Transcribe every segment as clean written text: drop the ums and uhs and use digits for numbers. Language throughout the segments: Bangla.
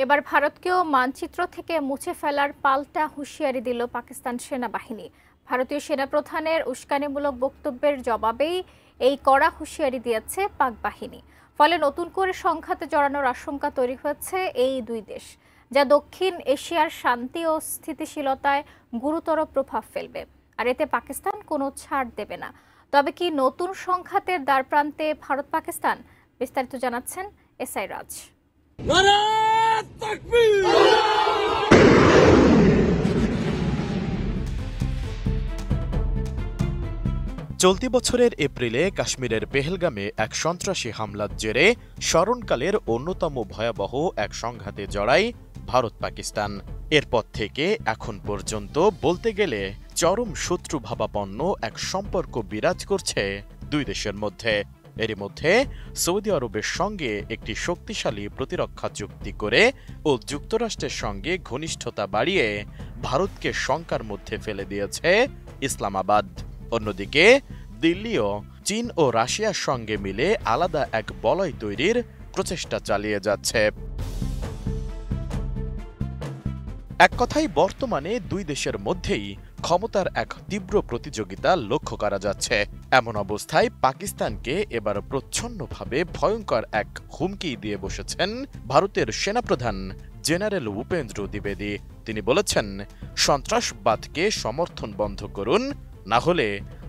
এবার ভারতকেও মানচিত্র থেকে মুছে ফেলার পাল্টা হুঁশিয়ারি দিল পাকিস্তান সেনাবাহিনী। ভারতীয় সেনাপ্রধানের উস্কানিমূলক বক্তব্যের জবাবেই এই কড়া হুঁশিয়ারি দিয়েছে পাক বাহিনী। ফলে নতুন করে সংঘাতে জড়ানোর আশঙ্কা তৈরি হয়েছে এই দুই দেশ, যা দক্ষিণ এশিয়ার শান্তি ও স্থিতিশীলতায় গুরুতর প্রভাব ফেলবে। আর এতে পাকিস্তান কোনো ছাড় দেবে না। তবে কি নতুন সংঘাতের দ্বারপ্রান্তে ভারত পাকিস্তান? বিস্তারিত জানাচ্ছেন এসআই রাজ। চলতি বছরের এপ্রিলে কাশ্মীরের পেহেলগামে এক সন্ত্রাসী হামলার জেরে স্মরণকালের অন্যতম ভয়াবহ এক সংঘাতে জড়ায় ভারত পাকিস্তান। এরপর থেকে এখন পর্যন্ত বলতে গেলে চরম শত্রুভাবাপন্ন এক সম্পর্ক বিরাজ করছে দুই দেশের মধ্যে। এরই মধ্যে সৌদি আরবের সঙ্গে একটি শক্তিশালী প্রতিরক্ষা চুক্তি করে ও যুক্তরাষ্ট্রের সঙ্গে ঘনিষ্ঠতা বাড়িয়ে ভারতকে শঙ্কার মধ্যে ফেলে দিয়েছে ইসলামাবাদ। অন্যদিকে দিল্লিও চীন ও রাশিয়ার সঙ্গে মিলে আলাদা এক বলয় তৈরির প্রচেষ্টা চালিয়ে যাচ্ছে। এক কথায় বর্তমানে দুই দেশের মধ্যেই ক্ষমতার এক তীব্র প্রতিযোগিতা লক্ষ্য করা যাচ্ছে। এমন অবস্থায় পাকিস্তানকে এবার প্রচ্ছন্নভাবে ভয়ঙ্কর এক হুমকি দিয়ে বসেছেন ভারতের সেনাপ্রধান জেনারেল উপেন্দ্র দ্বিবেদী। তিনি বলেছেন, সন্ত্রাসবাদকে সমর্থন বন্ধ করুন, না হলে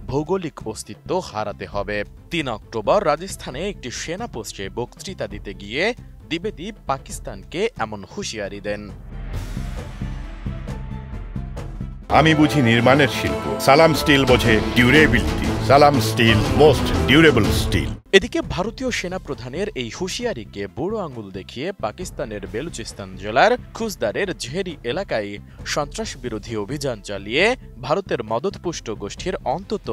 ভৌগোলিক অস্তিত্ব হারাতে হবে। ৩ অক্টোবর রাজস্থানে একটি সেনা পোস্টে বক্তৃতা দিতে গিয়ে দ্বিবেদী পাকিস্তানকে এমন হুঁশিয়ারি দেন। আমি বুঝি নির্মাণের শিল্প, সালাম স্টিল বোঝে ডিউরেবিলিটি। সালাম স্টিল, মোস্ট ডিউরেবল স্টিল। এদিকে ভারতীয় সেনাপ্রধানের এই হুঁশিয়ারিকে বুড়ো আঙুল দেখিয়ে পাকিস্তানের বেলুচিস্তান জেলার খুজদারের জেহেরি এলাকায় সন্ত্রাস বিরোধী অভিযান চালিয়ে ভারতের মদতপুষ্ট গোষ্ঠীর অন্তত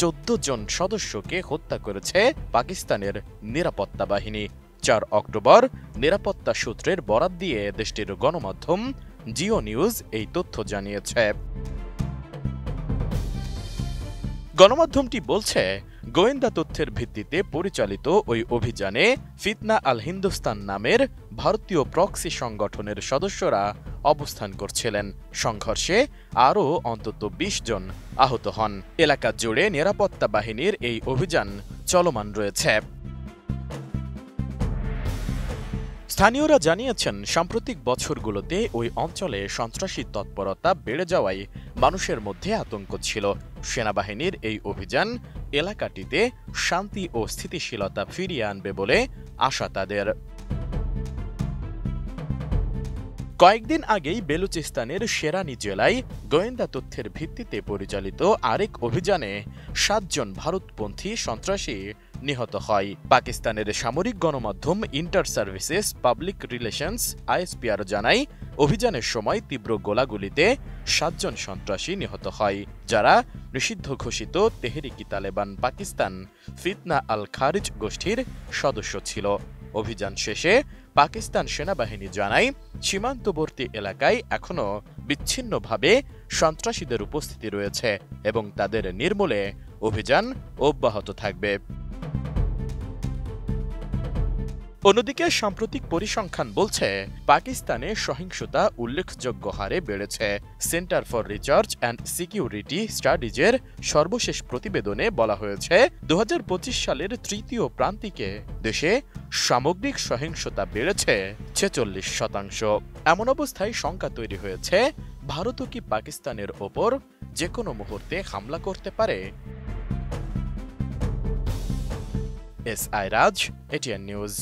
১৪ জন সদস্যকে হত্যা করেছে পাকিস্তানের নিরাপত্তা বাহিনী। ৪ অক্টোবর নিরাপত্তা সূত্রের বরাত দিয়ে দেশটির গণমাধ্যম জিও নিউজ এই তথ্য জানিয়েছে। গণমাধ্যমটি বলছে, গোয়েন্দা তথ্যের ভিত্তিতে পরিচালিত ওই অভিযানে ফিতনা আল হিন্দুস্তান নামের ভারতীয় প্রক্সি সংগঠনের সদস্যরা অবস্থান করছিলেন। সংঘর্ষে আরও অন্তত ২০ জন আহত হন। এলাকা জুড়ে নিরাপত্তা বাহিনীর এই অভিযান চলমান রয়েছে। স্থানীয়রা জানিয়েছেন, সাম্প্রতিক বছরগুলোতে ওই অঞ্চলে সন্ত্রাসী তৎপরতা বেড়ে যাওয়ায় মানুষের মধ্যে আতঙ্ক ছিল। সেনাবাহিনীর এই অভিযান এলাকাটিতে শান্তি ও স্থিতিশীলতা ফিরিয়ে আনবে বলে আশা তাদের। কয়েকদিন আগেই বেলুচিস্তানের শেরানি জেলায় গোয়েন্দা তথ্যের ভিত্তিতে পরিচালিত আরেক অভিযানে ৭ জন ভারতপন্থী সন্ত্রাসী নিহত হয়। পাকিস্তানের সামরিক গণমাধ্যম inter services public relations ISPR জানায়, অভিযানের সময় তীব্র গোলাগুলিতে ৭ জন সন্ত্রাসী নিহত হয়, যারা নিষিদ্ধ ঘোষিত তেহরিকি তালেবান পাকিস্তান ফিতনা আল খারিজ গোষ্ঠীর সদস্য ছিল। অভিযান শেষে পাকিস্তান সেনাবাহিনী জানায়, সীমান্তবর্তী এলাকায় এখনও বিচ্ছিন্নভাবে সন্ত্রাসীদের উপস্থিতি রয়েছে এবং তাদের নির্মূলে অভিযান অব্যাহত থাকবে। অন্যদিকে সাম্প্রতিক পরিসংখ্যান বলছে, পাকিস্তানে সহিংসতা উল্লেখযোগ্য হারে বেড়েছে। Centre for research and security স্টাডিজের সর্বশেষ প্রতিবেদনে বলা হয়েছে, ২০২৫ সালের তৃতীয় প্রান্তিকে দেশে সামগ্রিক সহিংসতা বেড়েছে ৪৬%। এমন অবস্থায় শঙ্কা তৈরি হয়েছে, ভারতও কি পাকিস্তানের ওপর যে কোনো মুহূর্তে হামলা করতে পারে? এসআই রাজ, এটিএন নিউজ।